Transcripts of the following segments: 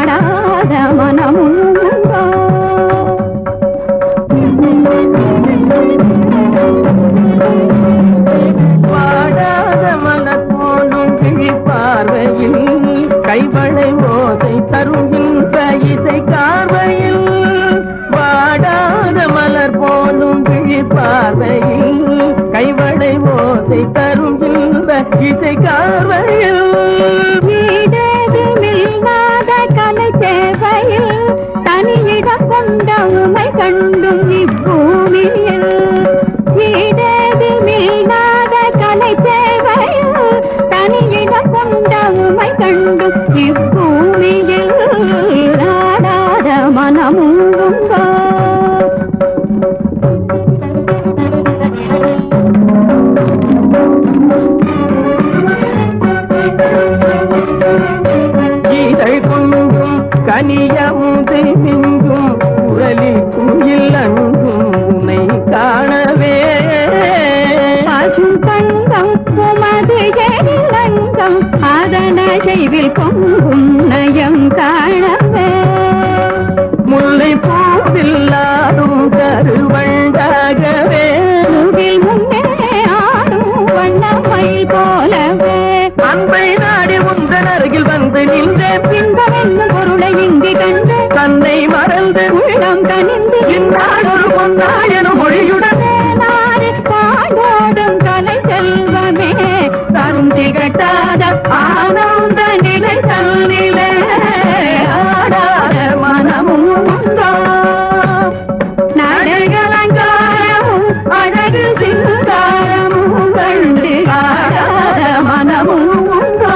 வாடாத மனமுண்டோ வாடாத மலர் போலும் கிழி பார்வையில் கைவளை ஓசை தருகின்ற இசை கார்வையில் வாடாத மலர் போலும் கிழி பார்வையில் கைவளை ஓசை தருகின்ற இசை கார்வையில் வீடேது மில்லாத கலை சேவையில் தனியிடம் கொண்ட உமை கண்டும் இப்பூமியில் வீடேது மில்லாத கலை சேவையில் தனியிடம் கொண்ட உமை கண்டும் இப்பூமியில் ஆடாத மனமுங்கோ கனியமுதை மிங்கும் குரலி குயில் அங்கும் உனை காணவே பசும் தங்கம் உமது எழிலங்கம் அதன செய்வில் பொங்கும் நயம் காணவே முல்லை பூவில்லாடும் கருவண்டாகவே முகில் முன்னே ஆடும் வண்ணமயில் போலவே அன்பை நாடி உந்தன் அருகில் வந்து நின்ற பின்பமென்னும் பொருளை இங்கு கண்டு தன்னை மறந்து உள்ளம் கனிந்து இந்நாடொரு பொன்னாயனும் மொழியுடனே நாடு பாடோடும் கலை செல்வமே தரும் திகட்டாத ஆனந்த நிலை தன்னிலே ஆடாத மனமும் உண்டோ நடைகலங்காரமும் அழகு சிங்காரமும் கண்டு ஆடாத மனமும் உண்டோ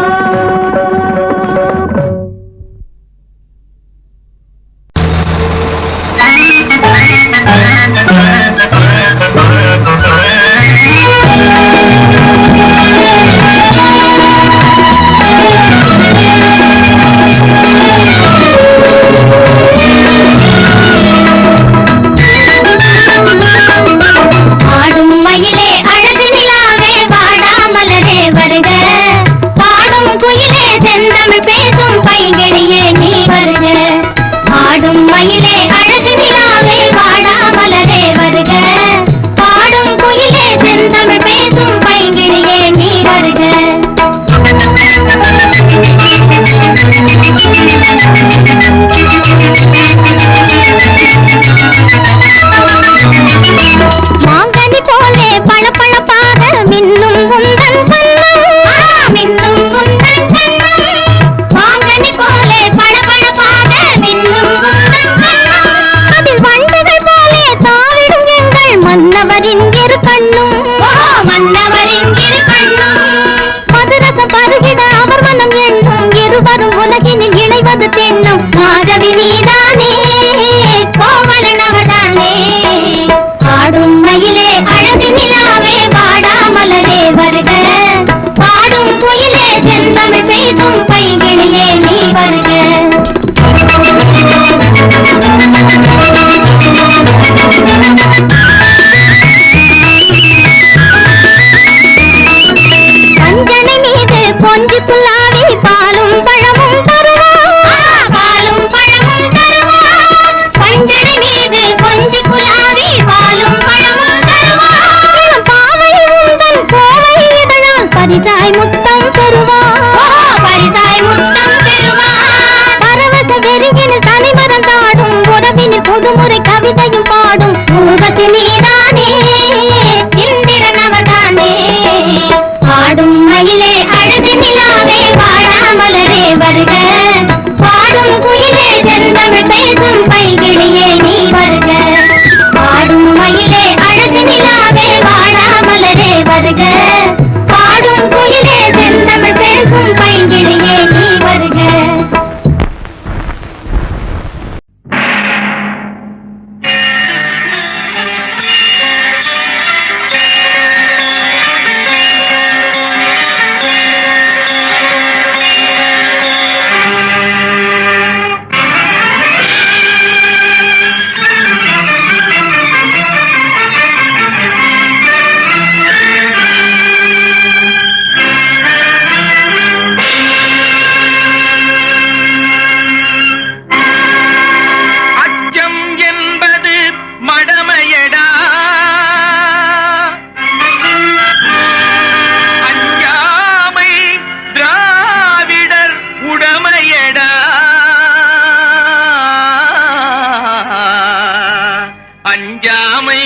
இளமை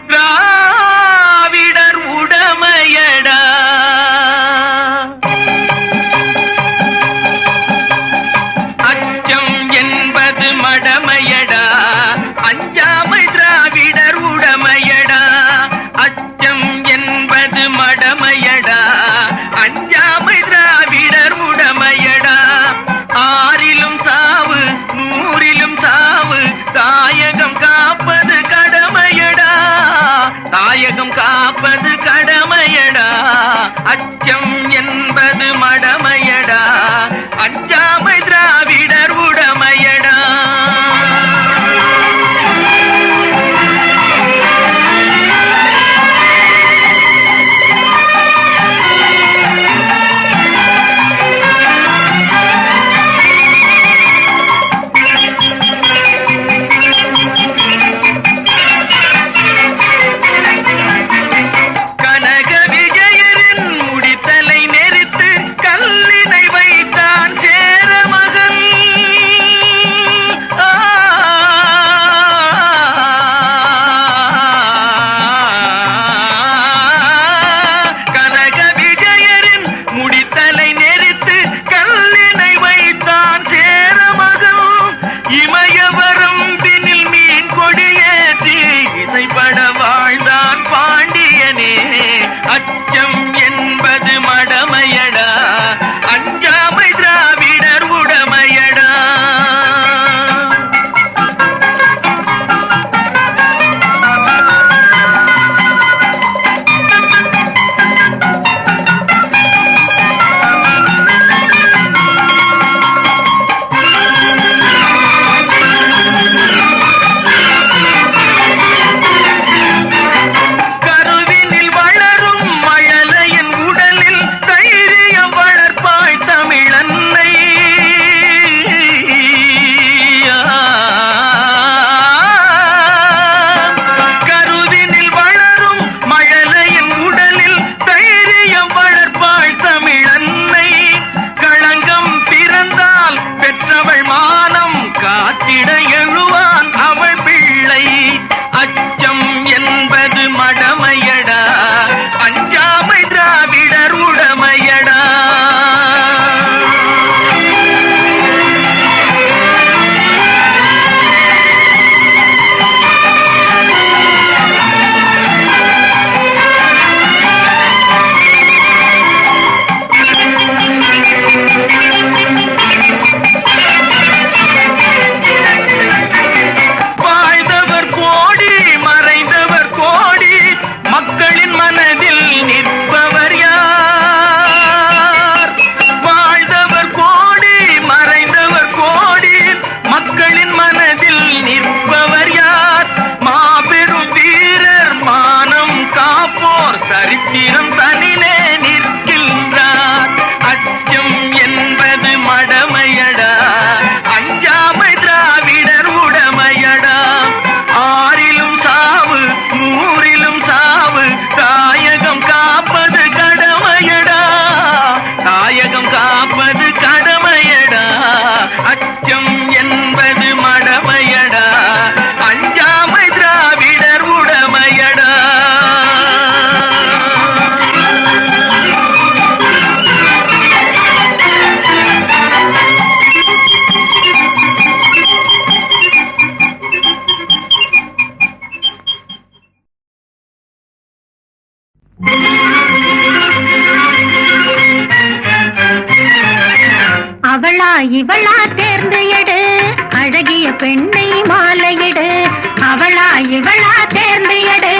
திராவிடர் உடமையடா. அச்சம் என்பது மடமையடா, அஞ்சாமை திராவிடர் உடமையடா. அச்சம் என்பது மடமையடா, அஞ்சாமை திராவிடர் உடமையடா. ஆறிலும் சாவு நூறிலும் சாவு, தாயகம் காப்பது கடமையடா, தாயகம் காப்பது கடமையடா. அச்சம் என்பது மடமையடா, அஞ்சாமை திராவிடர் உடமையடா. அச்சம் என்பது மடமையடா, அஞ்சாமை திராவிடர் உடமையடா. அச்சம் என்பது மடமையடா, அஞ்சாமை திராவிடர் உடமையடா. மக்களின் மனதில் நிற்பவர் யார்? வாழ்ந்தவர் கோடி மறைந்தவர் கோடி, மக்களின் மனதில் நிற்பவர் யார்? மாபெரும் வீரர் மானம் காப்போர் சரித்திரம் தனிலே நிற்கின்றார். அச்சம் என்பது மடமையடா, அஞ்சாமை திராவிடர் உடமையடா. ஆறிலும் சாவு நூறிலும் சாவு, தாயகம் காப்பது கடமையடா, தாயகம் காப்பது கடமையடா. அச்சம் என்பது மடமையடா, அஞ்சாமை திராவிடர் உடமையடா. அவளா இவளா தேர்ந்து எடு, அழகிய பெண்ணை மாலையிடு. அவளா இவளா தேர்ந்து எடு,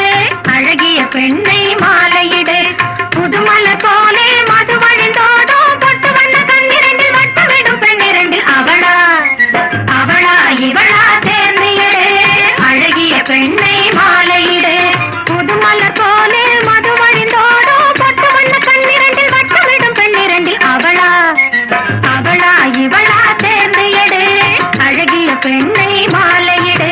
அழகிய பெண்ணை மாலையிடு. புதுமலர் போலே மது வழிந்தோடும், பொட்டு வண்ண கண்ணிரண்டில் வட்டமிடும் பெண்ணிரண்டு. அவளா அவளா இவளா தேர்ந்து எடு, அழகிய பெண்ணை மாலையிடு. புதுமலர் போலே மது வழிந்தோடும், பொட்டு வண்ண கண்ணிரண்டில் வட்டமிடும் பெண்ணிரண்டு. அவளா அவளா இவளா தேர்ந்து எடு, அழகிய பெண்ணை மாலையிடு.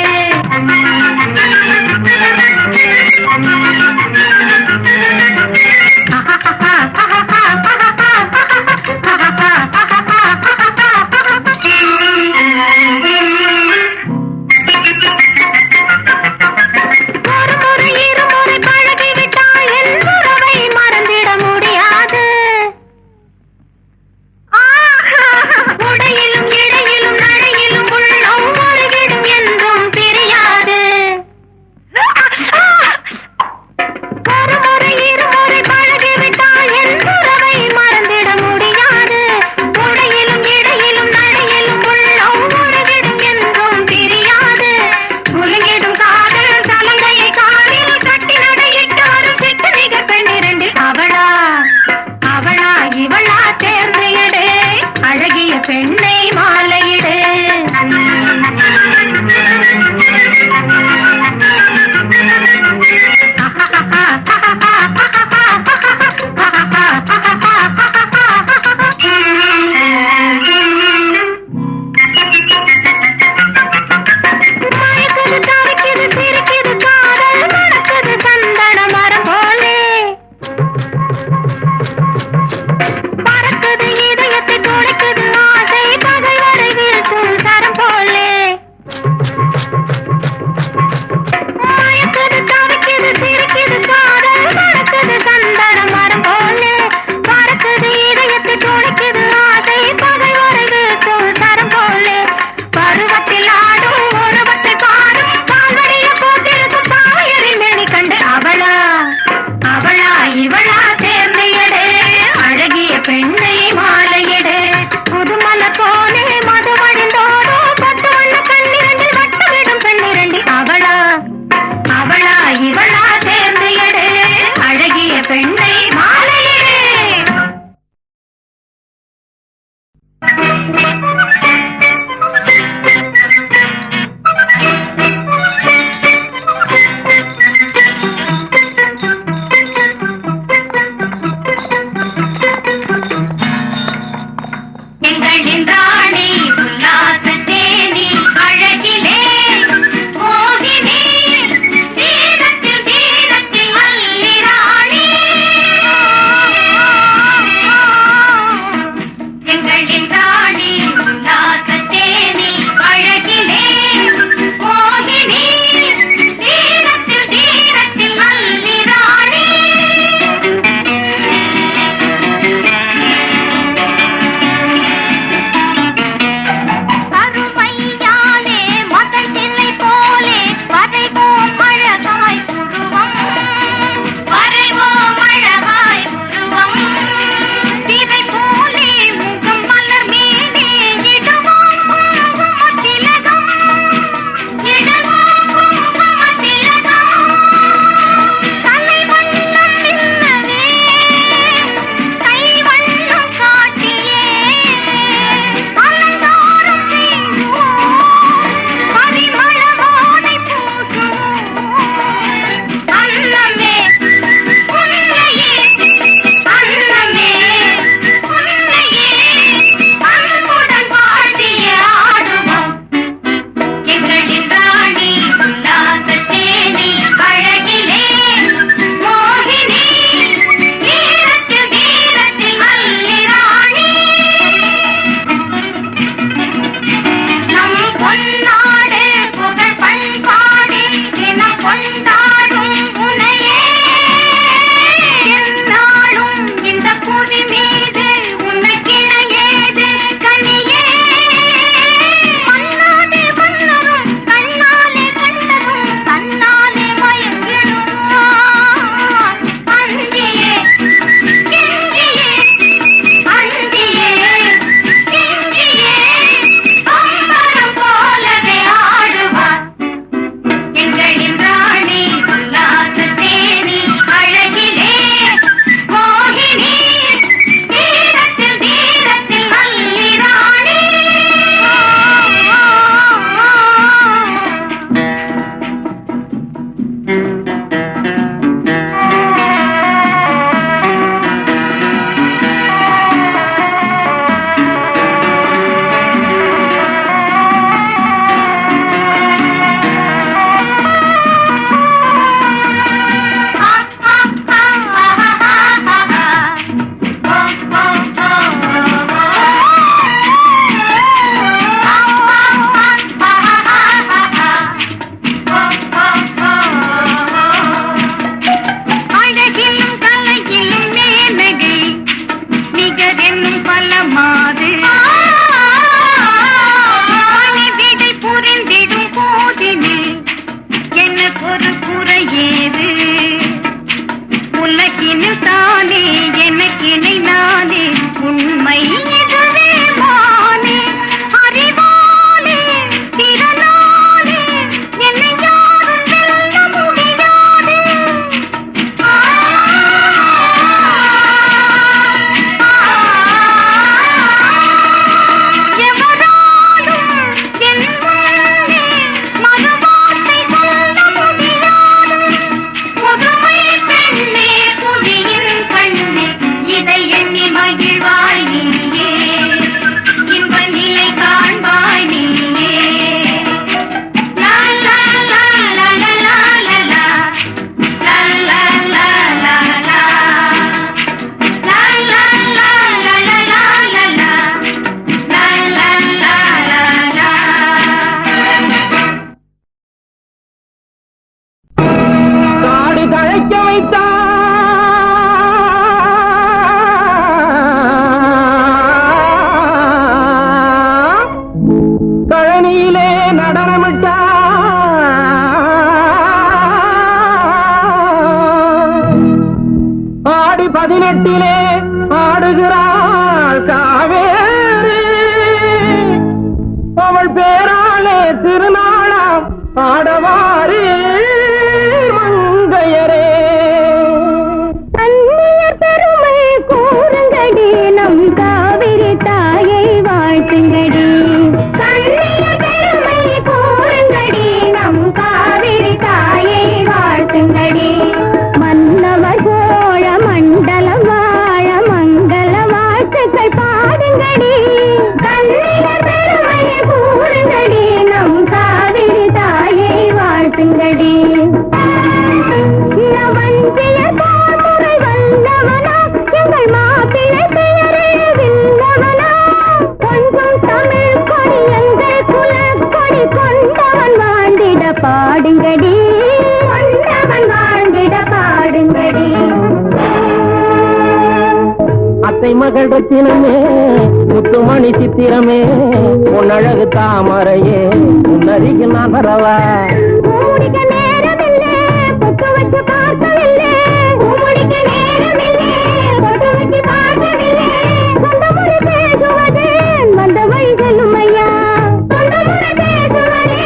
நாட்டிலே ஆடுகிறாள் காவேரி அவள் பேராலே திருநாளாம் ஆடவாரி மங்கையரே அந்நியர் பெருமை கூறுங்கடி நம் காவிரி தாயை வாழ்த்துங்கடி கண்ணியர் பெருமை கூறுங்கடி நம் காவிரி தாயை வாழ்த்துங்கடி மன்னவர் சோழ மண்டலம் வாழ மங்கள வாழ்த்துக்கள் பாடுங்கடி கண்ணியர் பெருமை கூறுங்கடி நம் காவிரி தாயை வாழ்த்துங்கடி இளவஞ்சியர் போர்முறை வல்லவனா எங்கள் மாப்பிள்ளை பெயரே வில்லவனா கொஞ்சம் தமிழ் கொடி எங்கள் குலக்கொடி கொண்டவன் வாழ்ந்திட பாடுங்கடி கொண்டவன் வாழ்ந்திட பாடுங்கடி அத்தை மகள் ரத்தினமே முத்துமணி சித்திரமே உன்னழகு தாமரையே உன்னருகில் நான் வரவா மூடிக்க நேரமில்லை பொட்டு வச்சு பார்க்கவில்லை மூடிக்க நேரமில்லை பொட்டு வச்சு பார்க்கவில்லை சொந்த முறை பேசுவது வந்த வழி செல்லும் ஐயா சொந்த முறை பேசுவது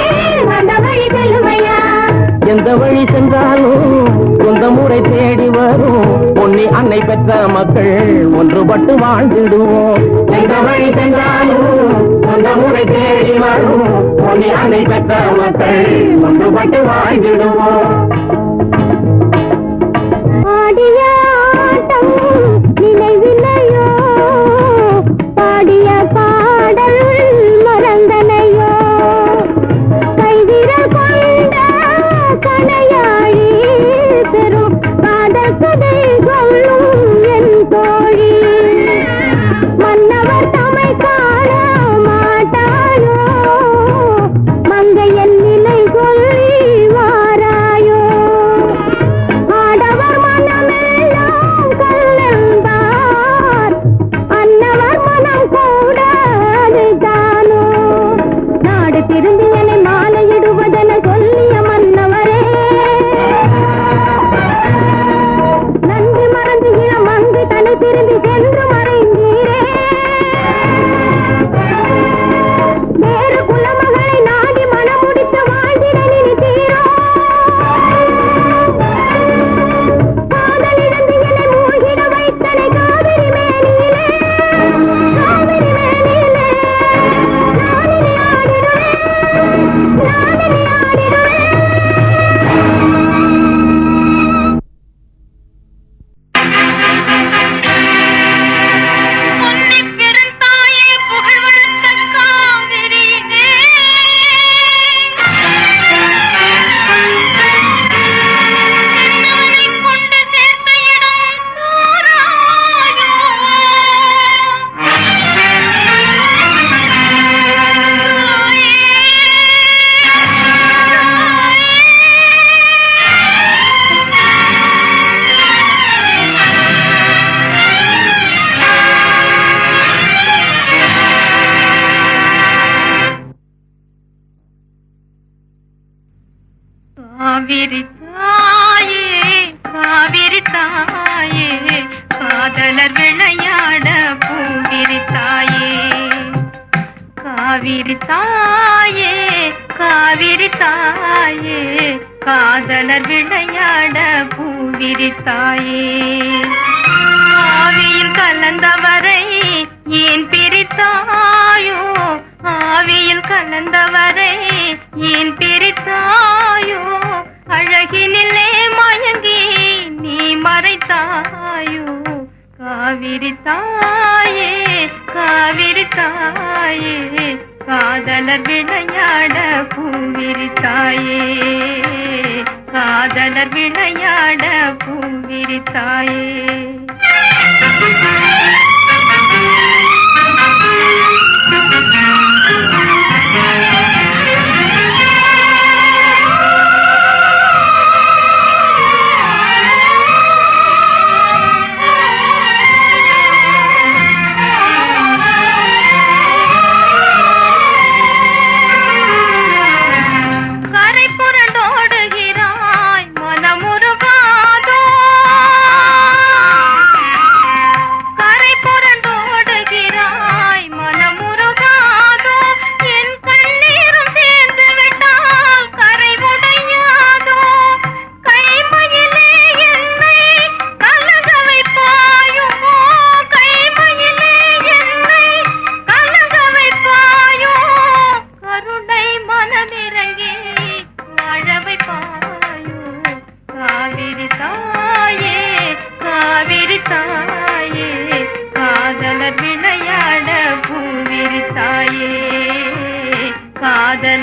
வந்த வழி செல்லும் ஐயா எந்த வழி சென்றாலும் சொந்த முறை தேடி வரும் பொன்னி அன்னை பெற்ற மக்கள் ஒன்றுபட்டு வாழ்ந்திடுவோம் எந்த வழி சென்றாலும் சொந்த முறை தேடி வரும் பொன்னி அன்னை பெற்ற மக்கள் ஒன்றுபட்டு வாழ்ந்திடுவோம் ஆடிய ஆட்டம் நினைவில்லையோ பாடிய பாடல் மறந்தனையோ கைவிரல் கொண்ட கணையாழி பெரும் காதல் கதை சொல்லும் என் தோழி மன்னவர் தமை காண மாட்டாயோ மங்கையன் நிலை சொல்லி வாராயோ ஆடவர் மனமெல்லாம் கல்லென்பார் அன்னவர் மனம் கூட அதுதானோ நாடு திரும்பி என்னை மாலையிடுவதென சொல்லிய மன்னவரே நன்றி மறந்து இளம் அங்கு தலை திரும்பி சென்று மறைந்தீரே வேறு குலமகளை நாடி மனமுடித்து வாழ்ந்திட நினைத்தீரோ காதலிழந்து என்னை மூழ்கிட வைத்தனை காவிரி மேனியிலே காவிரி மேனியிலே நானினி ஆடிடுவேன் நானினி ஆடிடுவேன் பொன்னிப் பெருந்தாயே புகழ் வளர்த்த காவிரியே என்னவனைக் கொண்டு சேர்த்த இடம் சூராயோ காவிரி தாயே காவிரி தாயே காதலர் விளையாட பூவிரி தாயே காவிரி தாயே காவிரி தாயே காதலர் விளையாட பூவிரி தாயே ஆவியில் கலந்தவரை ஏன் பிரித்தாயோ ஆவியில் கலந்தவரை ஏன் பிரித்தாயோ அழகினிலே மயங்கி நீ மறைத்தாயோ காவிரி தாயே காவிரி தாயே காதலர் விளையாட பூவிரி தாயே காதலர் விளையாட பூவிரி தாயே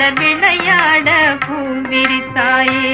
காதலர் விளையாட பூவிரித்தாயே.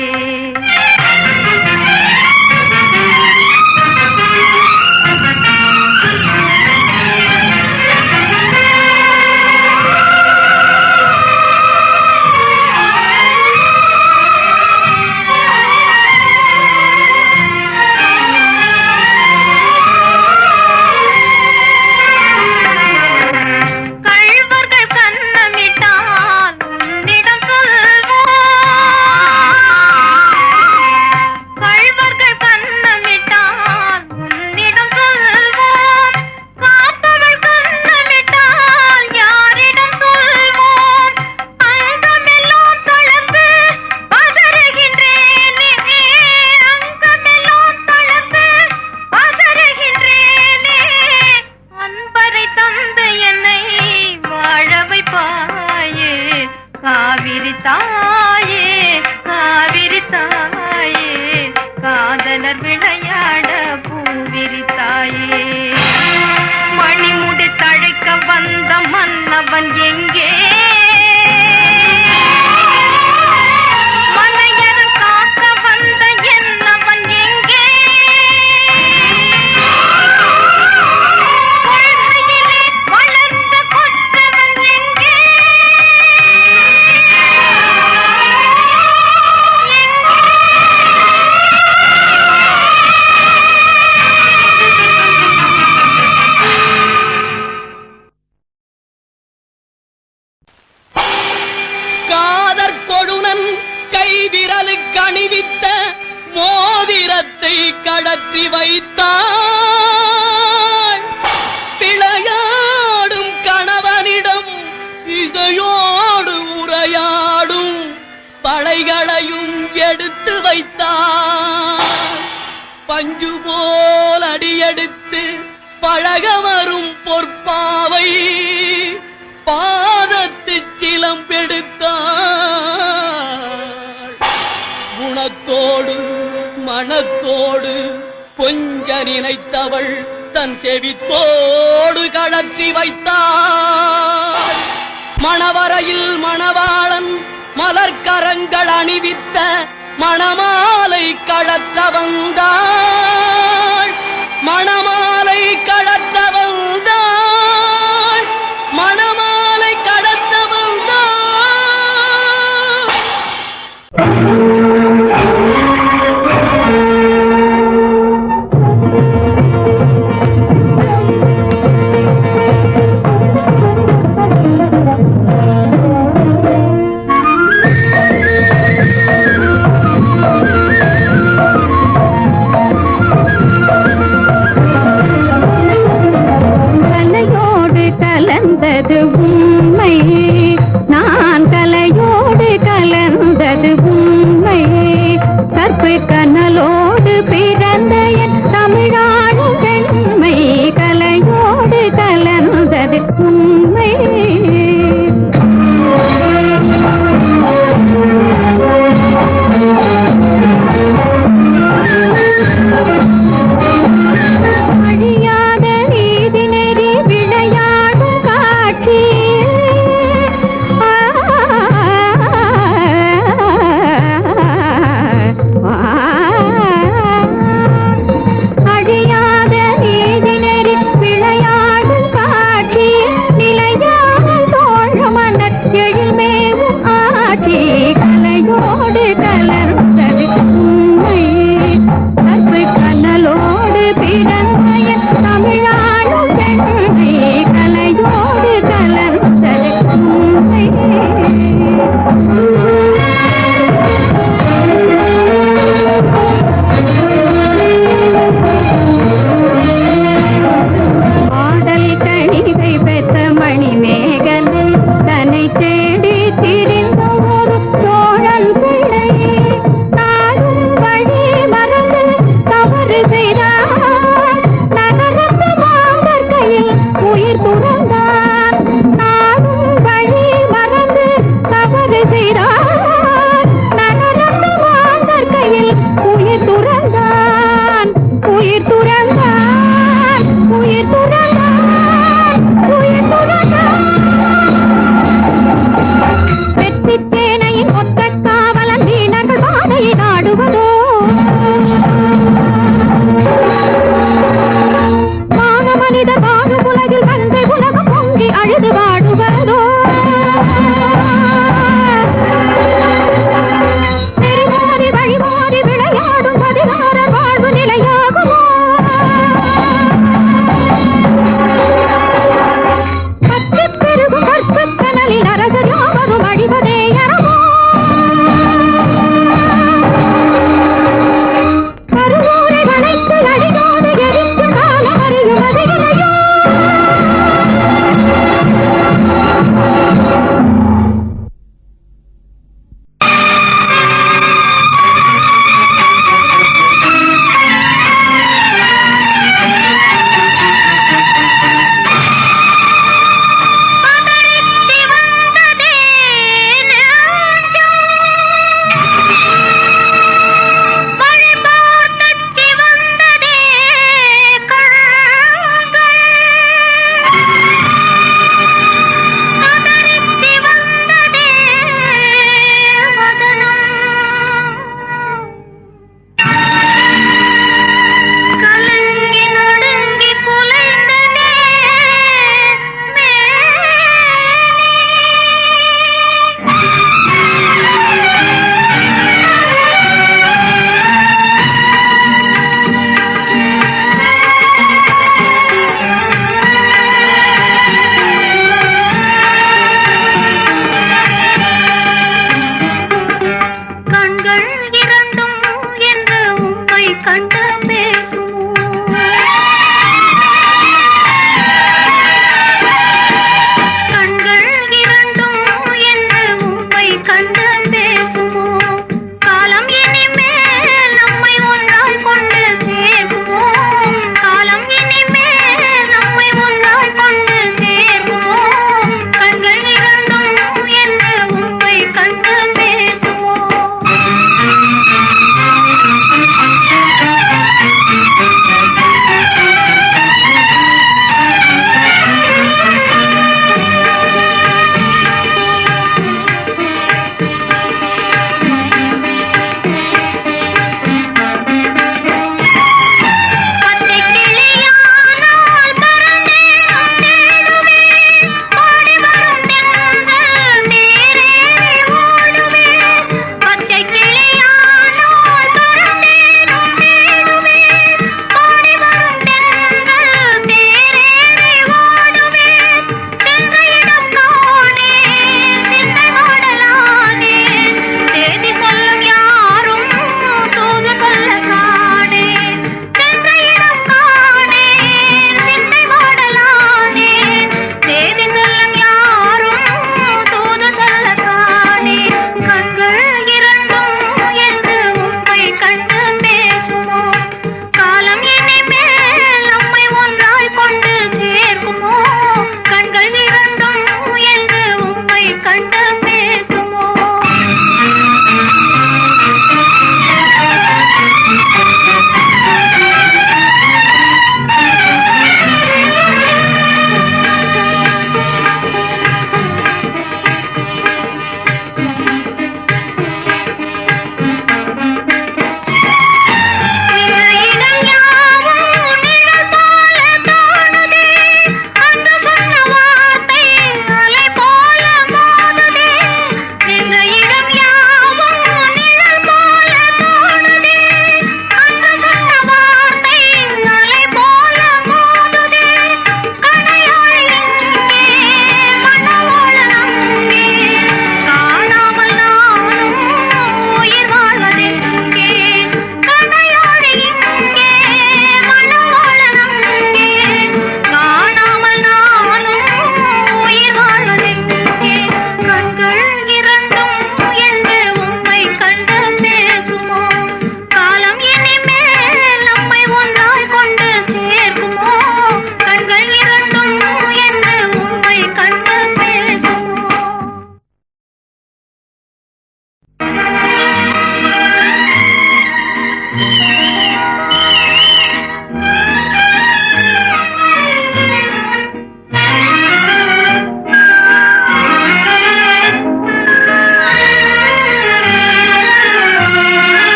காதலர் விளையாட பூவிரித்தாயே. மணிமுடி தழைக்க வந்த மன்னவன் எங்கே? மலையரன் காக்க வந்த என்னவன் எங்கே? கொள்கையிலே வளர்ந்த கொற்றவன் எங்கே? அணிவித்த மோதிரத்தை கடத்தி வைத்தாள். விளையாடும் கணவனிடம் இசையோடு உரையாடும் பழைகளையும் எடுத்து வைத்தாள். பஞ்சு போல் அடியெடுத்து பழக வரும் பொற்பாவை பாதத்து சிலம்பெடுத்தாள். குணத்தோடு மனத்தோடு கொஞ்ச நினைத்தவள் தன் செவித்தோடு கழற்றி வைத்தாள். மணவரையில் மணவாளன் மலர்கரங்கள் அணிவித்த மணமாலை கழற்ற வந்தாள். மணமாலை கழற்ற வந்தாள். மணமாலை கடத்த வந்தாள். உண்மை நான் கலையோடு கலந்தது உண்மை. கற்பு கனலோடு பிறந்த என் தமிழாடும் பெண்மை கலையோடு கலந்தது உண்மை. அழியாத நீதி நெறி விளையாடும் காட்சி. அழியாத நீதி நெறி விளையாடும் காட்சி. நிலையான தோழ மன்னர் எழில்மேவும் ஆட்சி கலையோடு கலர்ந்தது உண்மை. கற்பு கனலோடு பிறந்த தமிழாடும் பெண்மை கலையோடு கலந்தது உண்மை. ஆடல் கணிகை பெற்ற மணிமேகலை தன்னை தேடி திரிந்த ஒரு தோழன் பிள்ளை. நாடும் வழி மறந்து தவறு செய்தார். நகரத்து மாந்தர் கையில் உயிர் துறந்தார். நாடும் வழி மறந்து தவறு செய்தார். நகரத்து மாந்தர் கையில் உயிர் துறந்தான். உயிர் துறந்தான். உயிர் துறந்தான். உயிர் துறந்தான். வெற்றி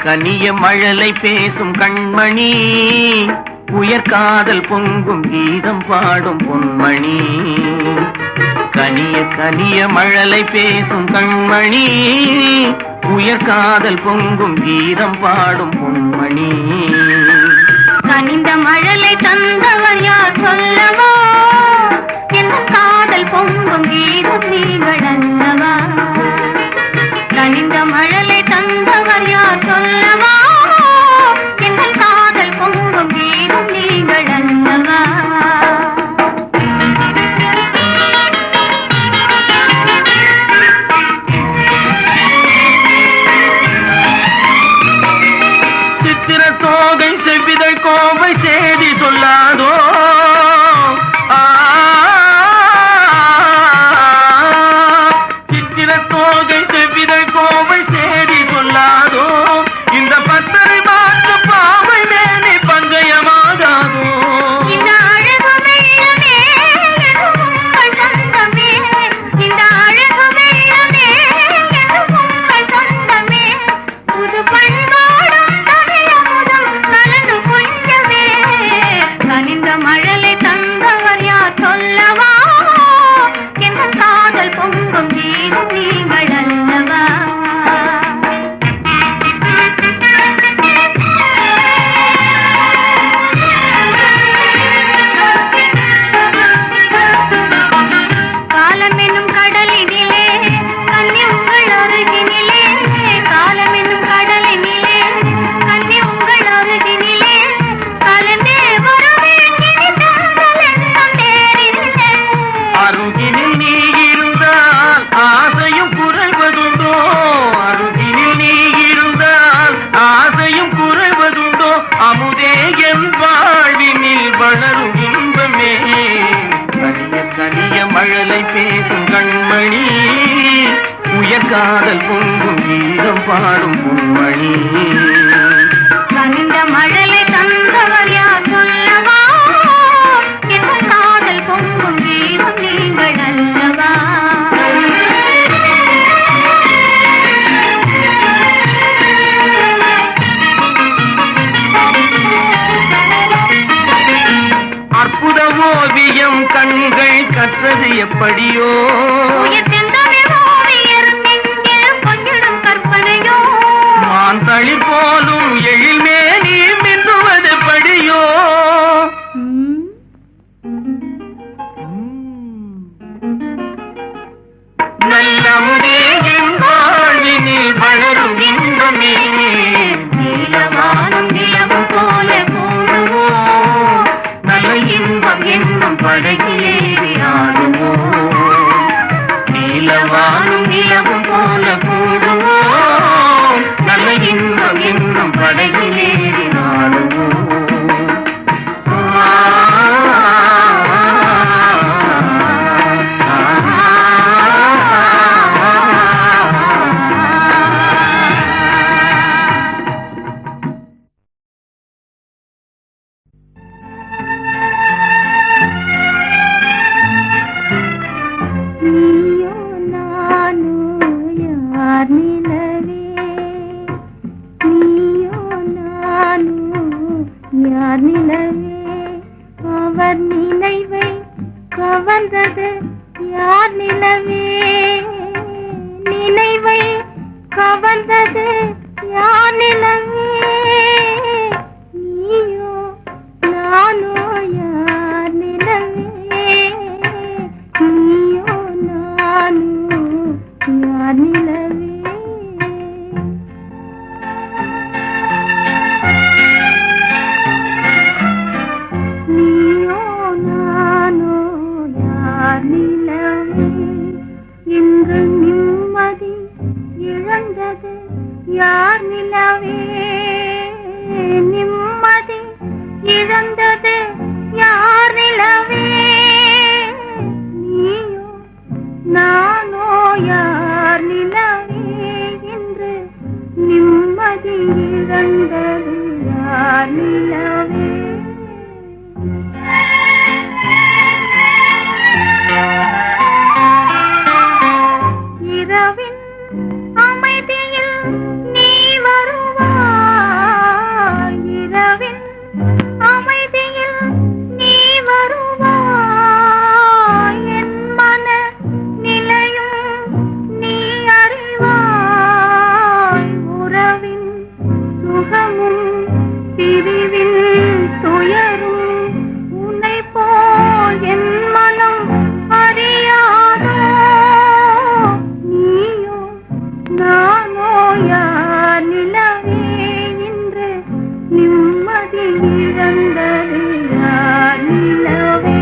கனிய மழலை பேசும் கண்மணி, உயர்காதல் பொங்கும் கீதம் பாடும் பொன்மணி. கனிய கனிய மழலை பேசும் கண்மணி, உயர்காதல் பொங்கும் கீதம் பாடும் பொன்மணி. கனிந்த மழலை தந்தவர் யார் சொல்லவா, என் காதல் பொங்கும் கீதம் நீங்கள் அல்லவா. கனிந்த மழலை தந்தவர் யார் சொல்லவா, என் காதல் பொங்கும் கீதம் நீங்கள் அல்லவா. சித்திர தோகை செவ்விதை கோவை சேதி சொல்லாதோ, சித்திர தோகை செவ்விதை கோவை சேதி சொல்லாதோ, இந்த பத்தரை மாற்று பாவை மேனி பங்கயமாகாதோ. இந்த அழகு வெள்ளமே உங்கள் சொந்தமே, இந்த அழகு வெள்ளமே உங்கள் சொந்தமே. புது பண்பாடும் தமிழமுதும் கலந்து கொஞ்சமே. கனிந்த மழலை தந்தவர் யார் சொல்லவா, என் காதல் பொங்கும் கீதம் நீங்கள் அல்லவா. காலம் என்னும் கடலினிலே கன்னி உங்கள் அருகினிலே, காலம் என்னும் கடலினிலே கன்னி உங்கள் அருகினிலே, கலந்தே வருவேன் இனி தங்கள் எண்ணம் நேரினிலே. அருகினில் நீ இருந்தால் ஆசையும் குறைவதுண்டோ, அருகினில் நீ இருந்தால் ஆசையும் குறைவதுண்டோ. அமுதே என் வாழ்வினில் வளரும் இன்பமே. கனிய கனிய மழலை பேசும் கண்மணி, உயர்காதல் பொங்கும் கீதம் பாடும் பொன்மணி. கனிந்த மழலை தந்தவர் யார் சொல்லவா, என் காதல் பொங்கும் கீதம் நீங்கள் அல்லவா. அற்புத ஓவியம் கண்கள் கற்றது எப்படியோ, உயிர் செந்தமிழ் ஓவியர் நெஞ்சில் கொஞ்சிடும் கற்பனையோ. மான் தளிர் போலும் எழில்மே நீ மின்னுவது படியோ. நல்லமுதே என் வாழ்வினில் வளரும் இன்பமே. நீலவானம் நிலவும் போல கூடுவோம், நல்ல இன்பம் என்னும் படகிலேறி ஆடுவோம். நீலவானும் நிலவும் போல கூடுவோம், நல்ல இன்பம் என்னும் படகிலேறி ஆடுவோம். நீயோ நானோ யார் நிலவே, நீயோ நானோ யார் நிலவே. அவர் நினைவை கவர்ந்தது யார் நிலவே, நினைவை கவர்ந்தது யார் நிலவே. நீயோ நானோ யார் நிலவே, நீயோ நானோ யார் நிலவே. நீயோ நானோ யார் நிலவே. என் மனம் அறியாதோ நீயோ நானோ யார் நிலவே இன்று நிம்மதி இழந்தது யார் நிலவே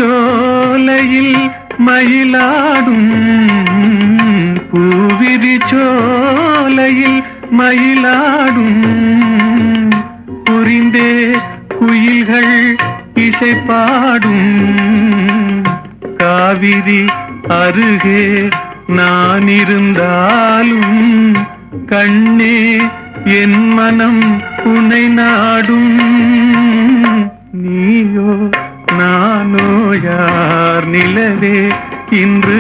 பூவிரிச்சோலையில் மயிலாடும் பூவிரிச்சோலையில் மயிலாடும் புரிந்தே குயில்கள் இசைப்பாடும் காவிரி அருகே நான் இருந்தாலும் கண்ணே என் மனம் உன்னை நாடும் நீயோ நானோ யார் நிலவே இன்று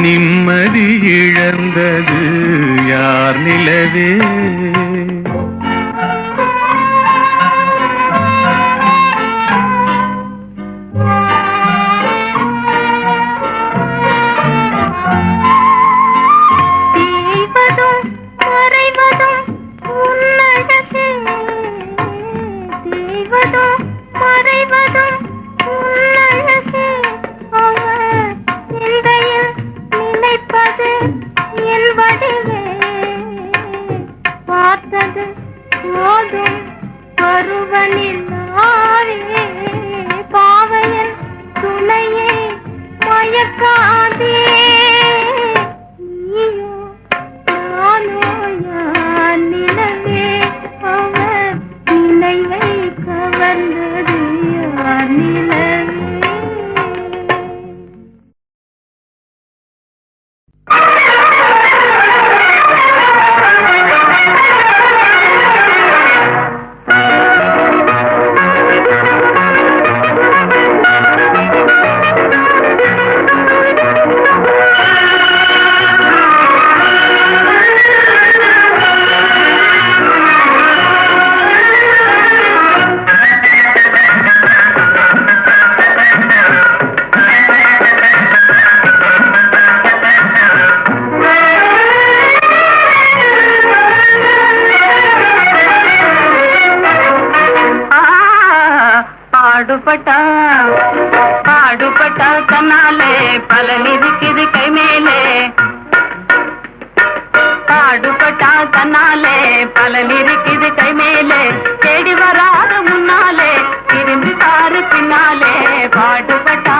நிம்மதி இழந்தது யார் நிலவே பாடுபட்டா தன்னாலே பலன் இருக்குது கை மேலே பாடுபட்டா தன்னாலே பலன் இருக்குது கை மேலே தேடி வராத முன்னாலே திரும்பி பாரு பின்னாலே பாடுபட்டா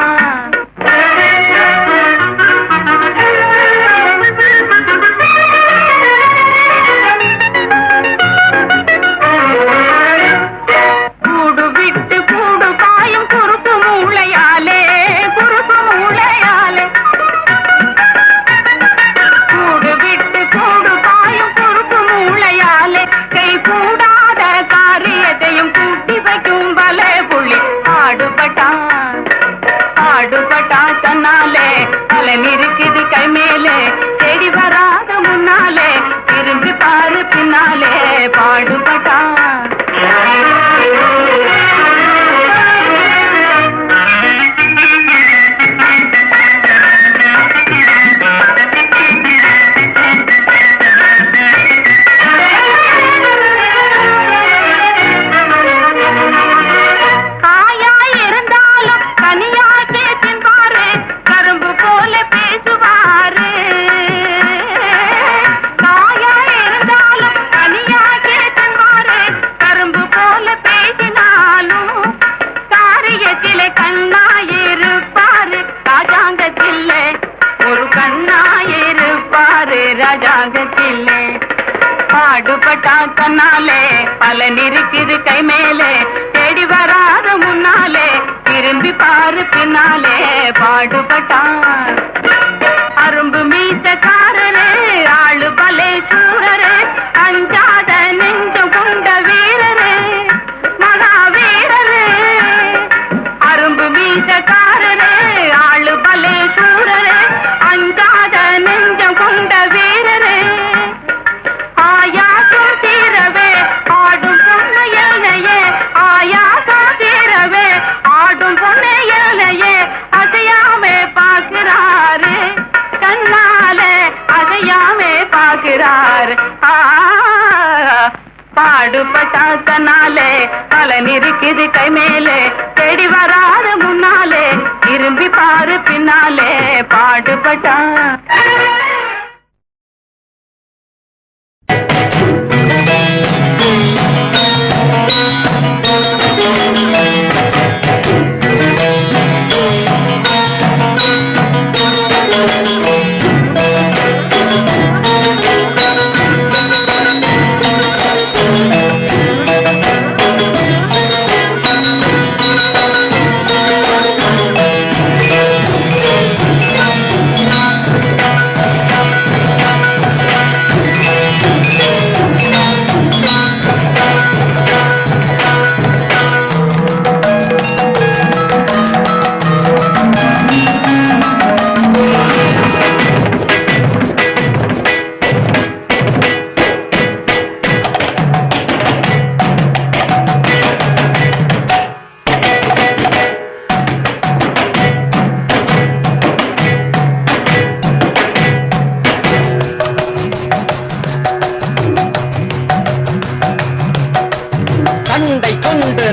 பாடுபட்டா தன்னாலே பலன் இருக்குது கை மேலே தேடி வராத முன்னாலே திரும்பி பாரு பின்னாலே பாடுபட்டா அரும்பு மீசக்காரரே ஆளு பலே சூரரே அஞ்சாத நெஞ்சு கொண்ட வீரரே மகாவீரரே அரும்பு மீசக்காரரே ஆளு பலே சூரரே அஞ்சாத நெஞ்சம் கொண்ட வீரரே ஆயாசம் தீரவே ஆடும் பொன்னையே ஆயாசம் தீரவே ஆடும் பொன்னையே அசையாமே பார்க்கிறாரு கண்ணாலே அசையாமே பார்க்கிறாரு பாடுபட்டாத்தனாலே பலன் இருக்குது கை மேலே தேடி வராத முன்னாலே திரும்பி பாரு பின்னாலே பாடுபட்டா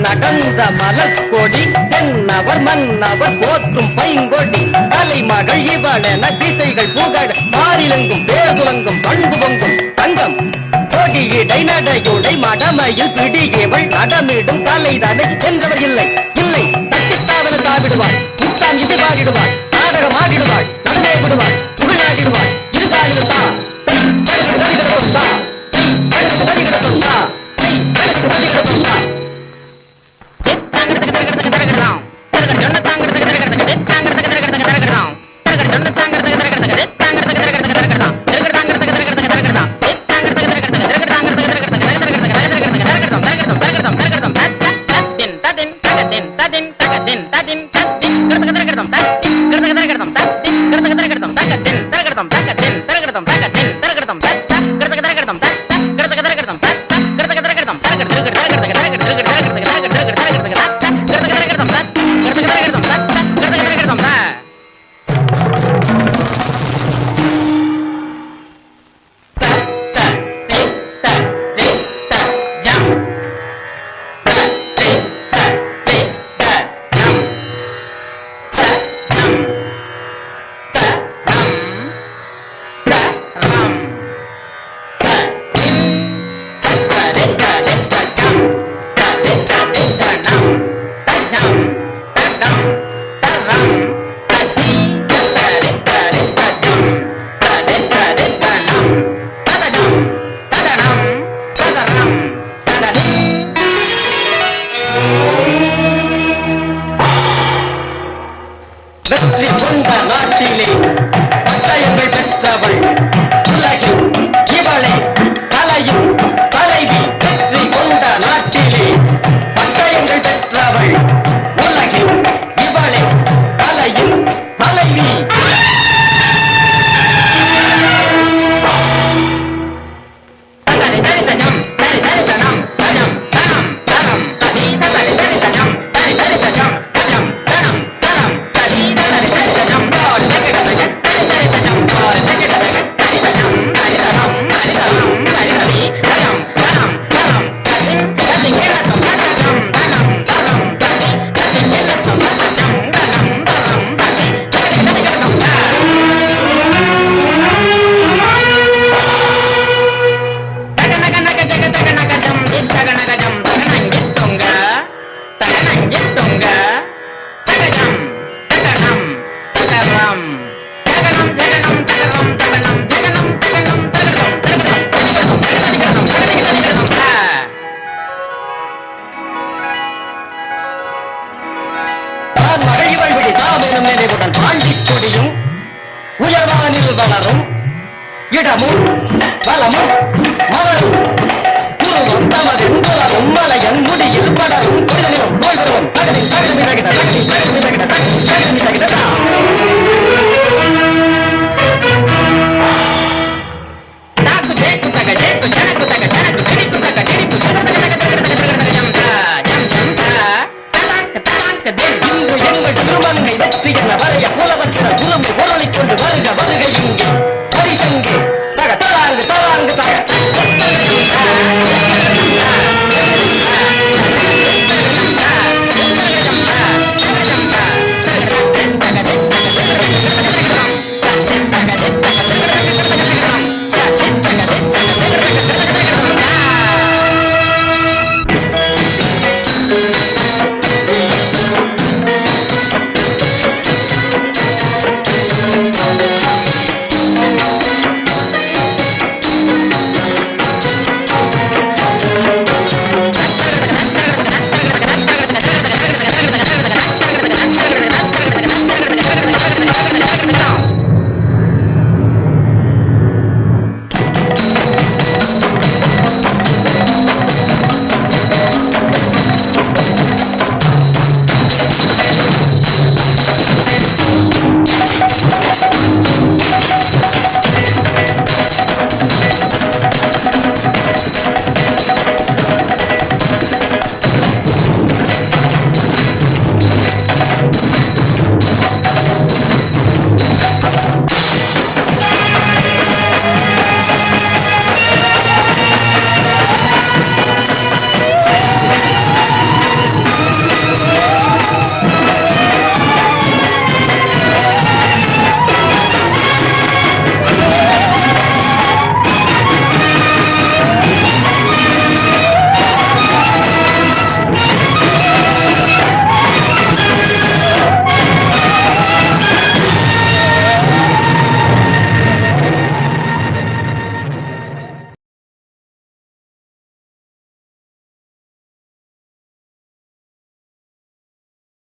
நடந்த மலர்கொடி தென்னவர் மன்னவர் போற்றும் பைங்கொடி தலைமகள் இவளென திசைகள் புகழ் மாறிலங்கும் பேர்துலங்கும் பண்பு பொங்கும் தங்கம் கொடியிடை நடையுடை மடமையில் பிடியவள் நடமிடும் தலைதானே என்றவர் இல்லை இல்லை தட்டித்தாவல தாவிடுவாள் முத்தாம் இசை பாடிடுவாள் நாடகம் ஆடிடுவாள் நடனே விடுவாள் புகழாடிடுவாள் இருகாலில் தா இடமும் பலமும்